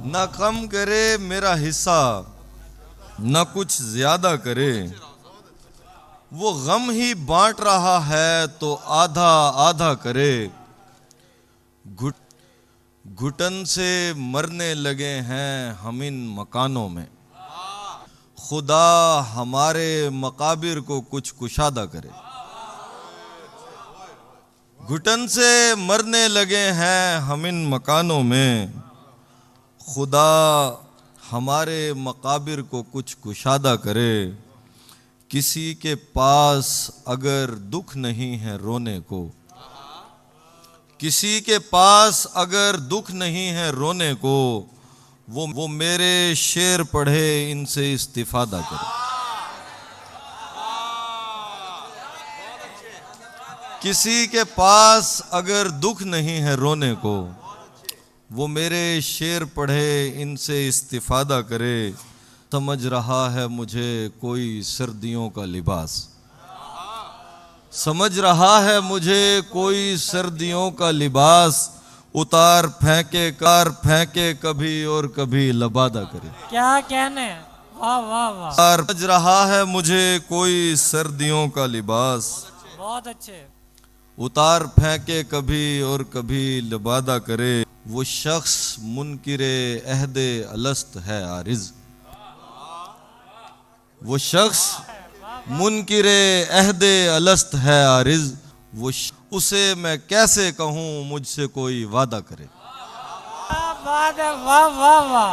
ना कम करे मेरा हिस्सा, ना कुछ ज्यादा करे। वो गम ही बांट रहा है तो आधा आधा करे। घुटन से मरने लगे हैं हम इन मकानों में। खुदा हमारे मकाबिर को कुछ कुशादा करे। घुटन से मरने लगे हैं हम इन मकानों में। खुदा हमारे मकाबिर को कुछ कुशादा करे। किसी के पास अगर दुख नहीं है रोने को, किसी के पास अगर दुख नहीं है रोने को, वो मेरे शेर पढ़े इनसे इस्तिफादा करे। किसी के पास अगर दुख नहीं है रोने को, वो मेरे शेर पढ़े इनसे इस्तिफादा करे। समझ रहा है मुझे कोई सर्दियों का लिबास, समझ रहा है मुझे कोई सर्दियों का लिबास। उतार फेंके कभी और कभी लबादा करे। क्या कहने, वाह वाह वाह, समझ रहा है मुझे कोई सर्दियों का लिबास। बहुत अच्छे। उतार फेंके कभी और कभी लबादा करे। वो शख्स मुनकिरे अहदे अलस्त है आरिज, वो शख्स मुनकिरे अहदे अलस्त है आरिज। उसे मैं कैसे कहूँ मुझसे कोई वादा करे। क्या बात है, वाह वाह वाह।